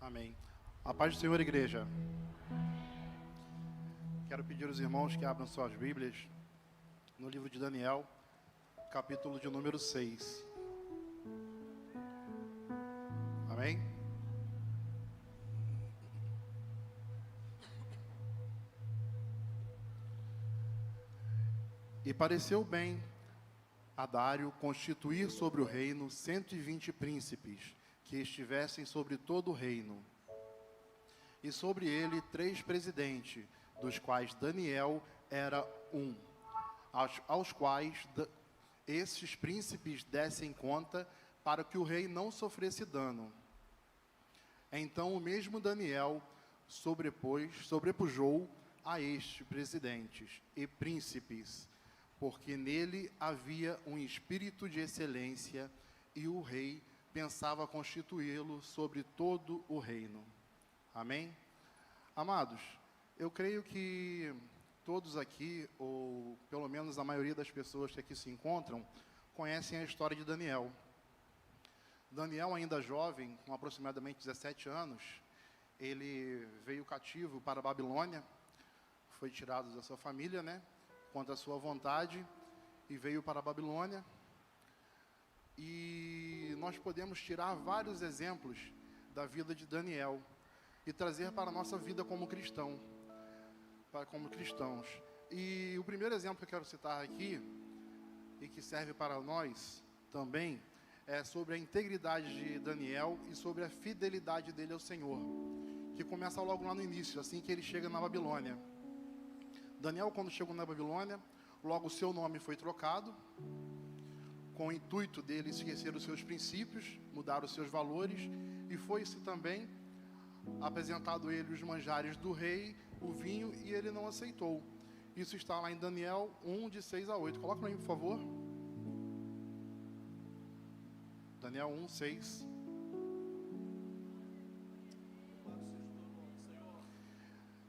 Amém. A paz do Senhor, igreja. Quero pedir aos irmãos que abram suas Bíblias no livro de Daniel, capítulo de número 6. Amém? E pareceu bem a Dário constituir sobre o reino 120 príncipes, que estivessem sobre todo o reino, e sobre ele 3 presidentes, dos quais Daniel era um, aos quais esses príncipes dessem conta, para que o rei não sofresse dano. Então o mesmo Daniel sobrepujou a estes presidentes e príncipes, porque nele havia um espírito de excelência, e o rei pensava constituí-lo sobre todo o reino. Amém? Amados, eu creio que todos aqui, ou pelo menos a maioria das pessoas que aqui se encontram, conhecem a história de Daniel. Daniel, ainda jovem, com aproximadamente 17 anos, ele veio cativo para a Babilônia, foi tirado da sua família, contra a sua vontade, e veio para a Babilônia. E nós podemos tirar vários exemplos da vida de Daniel e trazer para a nossa vida como cristãos. E o primeiro exemplo que eu quero citar aqui, e que serve para nós também, é sobre a integridade de Daniel e sobre a fidelidade dele ao Senhor, que começa logo lá no início, assim que ele chega na Babilônia. Daniel, quando chegou na Babilônia, logo o seu nome foi trocado, com o intuito dele esquecer os seus princípios, mudar os seus valores, e foi-se também apresentado a ele os manjares do rei, o vinho, e ele não aceitou. Isso está lá em Daniel 1, de 6 a 8. Coloca para mim, por favor. Daniel 1, 6.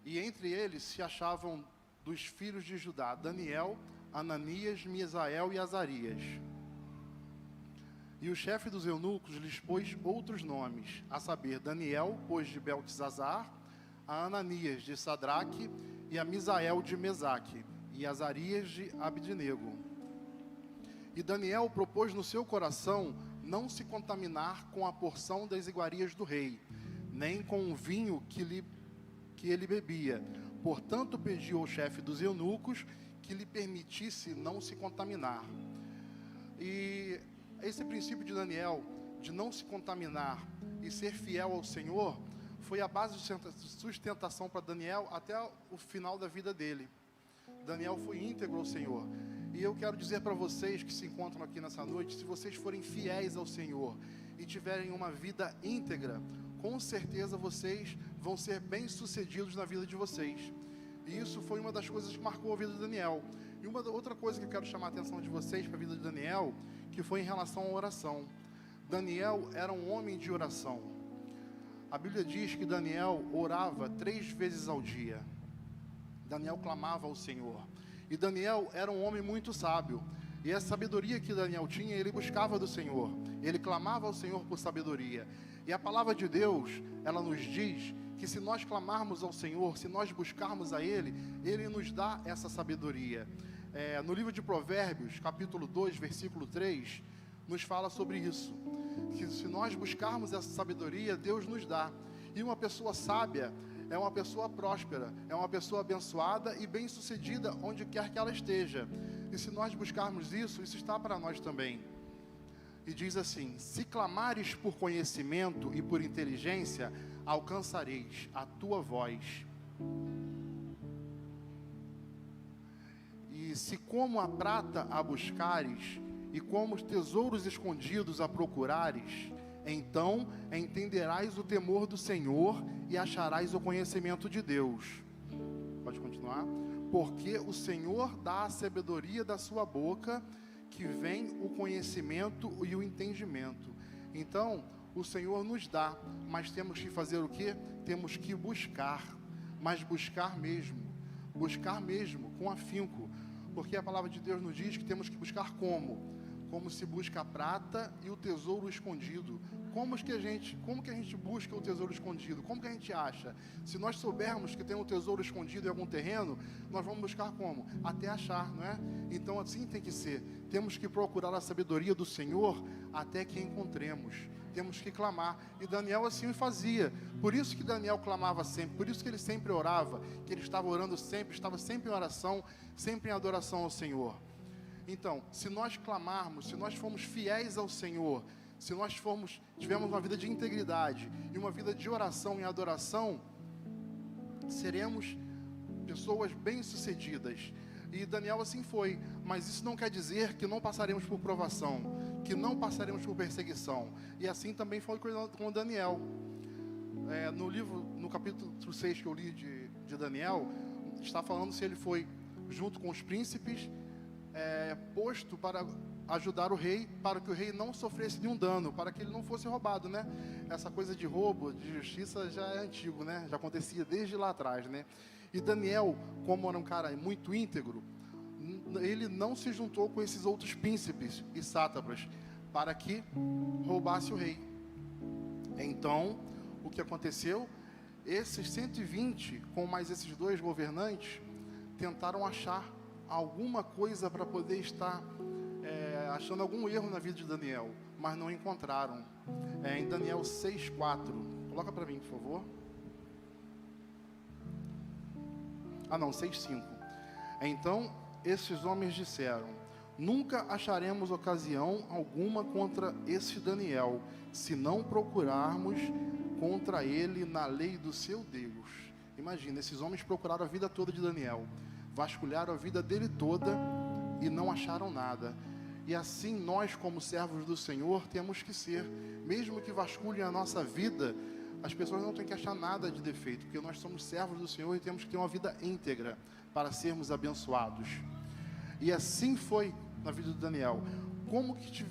E entre eles se achavam dos filhos de Judá, Daniel, Ananias, Misael e Azarias. E o chefe dos eunucos lhes pôs outros nomes, a saber, Daniel pôs de Beltesazar, a Ananias de Sadraque, e a Misael de Mesaque, e Azarias de Abednego. E Daniel propôs no seu coração não se contaminar com a porção das iguarias do rei, nem com o vinho que ele bebia. Portanto, pediu ao chefe dos eunucos que lhe permitisse não se contaminar. E esse princípio de Daniel, de não se contaminar e ser fiel ao Senhor, foi a base de sustentação para Daniel até o final da vida dele. Daniel foi íntegro ao Senhor. E eu quero dizer para vocês que se encontram aqui nessa noite, se vocês forem fiéis ao Senhor e tiverem uma vida íntegra, com certeza vocês vão ser bem-sucedidos na vida de vocês. E isso foi uma das coisas que marcou a vida de Daniel. E outra coisa que eu quero chamar a atenção de vocês para a vida de Daniel, que foi em relação à oração. Daniel era um homem de oração. A Bíblia diz que Daniel orava 3 vezes ao dia. Daniel clamava ao Senhor. E Daniel era um homem muito sábio. E a sabedoria que Daniel tinha, ele buscava do Senhor. Ele clamava ao Senhor por sabedoria. E a palavra de Deus, ela nos diz que se nós clamarmos ao Senhor, se nós buscarmos a Ele, Ele nos dá essa sabedoria. No livro de Provérbios, capítulo 2, versículo 3, nos fala sobre isso. Que se nós buscarmos essa sabedoria, Deus nos dá. E uma pessoa sábia é uma pessoa próspera, é uma pessoa abençoada e bem-sucedida onde quer que ela esteja. E se nós buscarmos isso, isso está para nós também. E diz assim: se clamares por conhecimento e por inteligência, alcançareis a tua voz. E se como a prata a buscares, e como os tesouros escondidos a procurares, então entenderás o temor do Senhor e acharás o conhecimento de Deus. Pode continuar. Porque o Senhor dá a sabedoria da sua boca, que vem o conhecimento e o entendimento. Então, o Senhor nos dá, mas temos que fazer o quê? Temos que buscar, mas buscar mesmo, com afinco, porque a palavra de Deus nos diz que temos que buscar como se busca a prata e o tesouro escondido, como que a gente busca o tesouro escondido? Como que a gente acha? Se nós soubermos que tem um tesouro escondido em algum terreno, nós vamos buscar como? Até achar, não é? Então assim tem que ser. Temos que procurar a sabedoria do Senhor até que encontremos. Temos que clamar. E Daniel assim o fazia. Por isso que Daniel clamava sempre. Por isso que ele sempre orava. Que ele estava orando sempre. Estava sempre em oração. Sempre em adoração ao Senhor. Então, se nós clamarmos, se nós formos fiéis ao Senhor, se nós tivermos uma vida de integridade e uma vida de oração e adoração, seremos pessoas bem-sucedidas. E Daniel assim foi, mas isso não quer dizer que não passaremos por provação, que não passaremos por perseguição. E assim também foi com Daniel. No capítulo 6 que eu li de Daniel, está falando se ele foi junto com os príncipes, posto para ajudar o rei, para que o rei não sofresse nenhum dano, para que ele não fosse roubado, né? Essa coisa de roubo, de justiça já é antigo, né? Já acontecia desde lá atrás, né? E Daniel, como era um cara muito íntegro, ele não se juntou com esses outros príncipes e sátrapas para que roubasse o rei. Então, o que aconteceu? Esses 120, com mais esses 2 governantes, tentaram achar alguma coisa para poder estar achando algum erro na vida de Daniel, mas não encontraram. Em Daniel 6:4, coloca para mim, por favor. 6:5. Então, esses homens disseram: nunca acharemos ocasião alguma contra esse Daniel, se não procurarmos contra ele na lei do seu Deus. Imagina, esses homens procuraram a vida toda de Daniel, vasculharam a vida dele toda e não acharam nada. E assim nós, como servos do Senhor, temos que ser. Mesmo que vasculhem a nossa vida, as pessoas não têm que achar nada de defeito, porque nós somos servos do Senhor e temos que ter uma vida íntegra para sermos abençoados. E assim foi na vida de Daniel.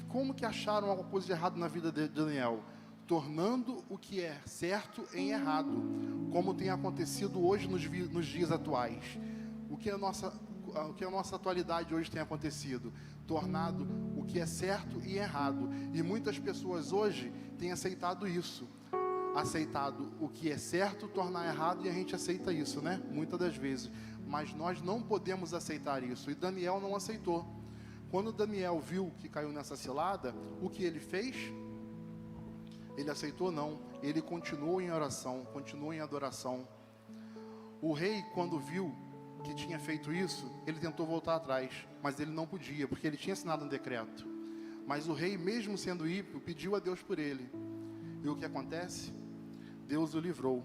Como que acharam alguma coisa de errado na vida de Daniel? Tornando o que é certo em errado, como tem acontecido hoje nos dias atuais. O que a nossa atualidade hoje tem acontecido? Tornado o que é certo e errado. E muitas pessoas hoje têm aceitado isso. Aceitado o que é certo, tornar errado, e a gente aceita isso, né? Muitas das vezes. Mas nós não podemos aceitar isso. E Daniel não aceitou. Quando Daniel viu que caiu nessa cilada, o que ele fez? Ele aceitou? Não. Ele continuou em oração, continuou em adoração. O rei, quando viu que tinha feito isso, ele tentou voltar atrás, mas ele não podia, porque ele tinha assinado um decreto. Mas o rei, mesmo sendo ímpio, pediu a Deus por ele. E o que acontece? Deus o livrou.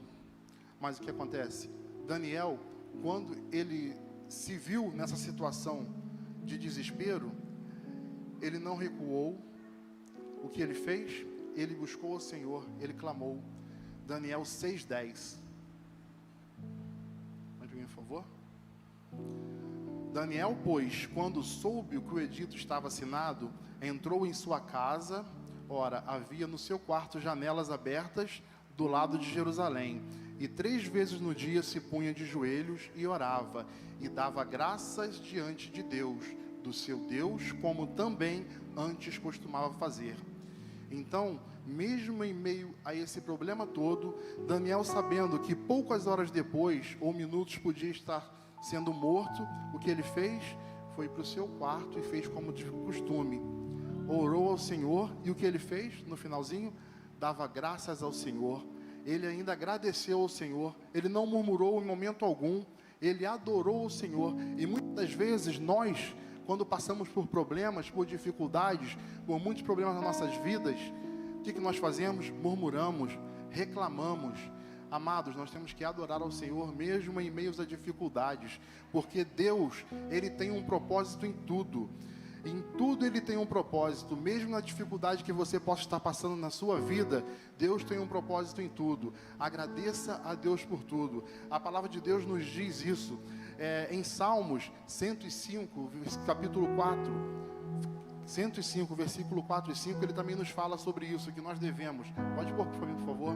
Mas o que acontece? Daniel, quando ele se viu nessa situação de desespero, ele não recuou. O que ele fez? Ele buscou o Senhor, ele clamou. Daniel 6:10. Pode vir, por favor? Daniel, pois, quando soube que o edito estava assinado, entrou em sua casa. Ora, havia no seu quarto janelas abertas do lado de Jerusalém. E 3 vezes no dia se punha de joelhos e orava, e dava graças diante de Deus, do seu Deus, como também antes costumava fazer. Então, mesmo em meio a esse problema todo, Daniel, sabendo que poucas horas depois, ou minutos, podia estar sendo morto, o que ele fez? Foi para o seu quarto e fez como de costume. Orou ao Senhor, e o que ele fez no finalzinho? Dava graças ao Senhor. Ele ainda agradeceu ao Senhor, ele não murmurou em momento algum, ele adorou o Senhor. E muitas vezes nós, quando passamos por problemas, por dificuldades, por muitos problemas nas nossas vidas, o que nós fazemos? Murmuramos, reclamamos. Amados, nós temos que adorar ao Senhor mesmo em meio a dificuldades, porque Deus, Ele tem um propósito em tudo. Em tudo Ele tem um propósito. Mesmo na dificuldade que você possa estar passando na sua vida, Deus tem um propósito em tudo. Agradeça a Deus por tudo. A palavra de Deus nos diz isso. Em Salmos 105, capítulo 4, 105, versículo 4 e 5, ele também nos fala sobre isso, que nós devemos. Pode pôr para mim, por favor?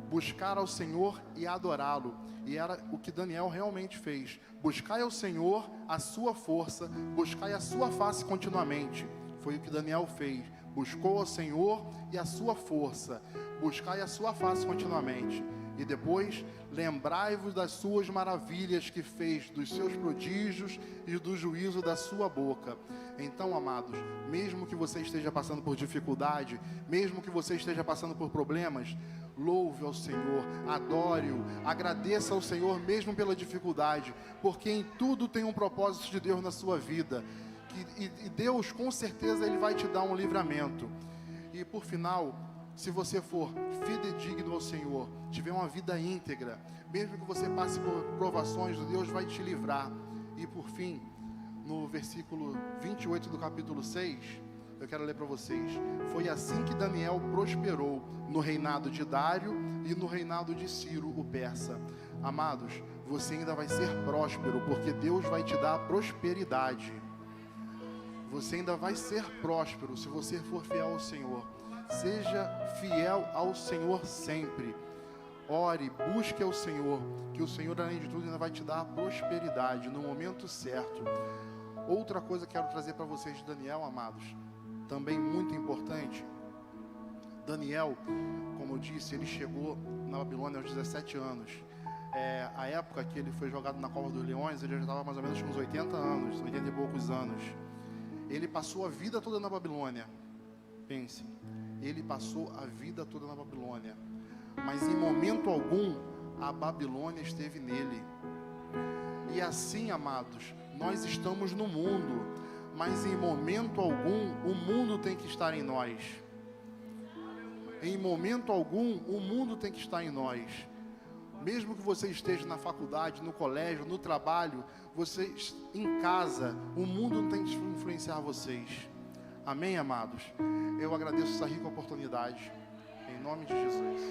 Buscar ao Senhor e adorá-lo. E era o que Daniel realmente fez. Buscai ao Senhor a sua força, buscai a sua face continuamente. Foi o que Daniel fez. Buscou ao Senhor e a sua força. Buscai a sua face continuamente. E depois, lembrai-vos das suas maravilhas que fez, dos seus prodígios e do juízo da sua boca. Então, amados, mesmo que você esteja passando por dificuldade, mesmo que você esteja passando por problemas, louve ao Senhor, adore-o, agradeça ao Senhor mesmo pela dificuldade, porque em tudo tem um propósito de Deus na sua vida. E Deus, com certeza, Ele vai te dar um livramento. E por final, se você for fidedigno ao Senhor, tiver uma vida íntegra, mesmo que você passe por provações, Deus vai te livrar. E por fim, no versículo 28 do capítulo 6, eu quero ler para vocês. Foi assim que Daniel prosperou no reinado de Dário e no reinado de Ciro, o persa. Amados, você ainda vai ser próspero, porque Deus vai te dar prosperidade. Você ainda vai ser próspero se você for fiel ao Senhor. Seja fiel ao Senhor sempre. Ore, busque ao Senhor, que o Senhor, além de tudo, ainda vai te dar a prosperidade no momento certo. Outra coisa que quero trazer para vocês de Daniel, amados, também muito importante. Daniel, como eu disse, ele chegou na Babilônia aos 17 anos. A época que ele foi jogado na cova dos leões, ele já estava mais ou menos com uns 80 anos, 80 e poucos anos. Ele passou a vida toda na Babilônia. Pense, ele passou a vida toda na Babilônia, mas em momento algum a Babilônia esteve nele. E assim, amados, nós estamos no mundo, mas em momento algum o mundo tem que estar em nós. Em momento algum o mundo tem que estar em nós. Mesmo que você esteja na faculdade, no colégio, no trabalho, você em casa, o mundo não tem que influenciar vocês. Amém, amados? Eu agradeço essa rica oportunidade. Em nome de Jesus.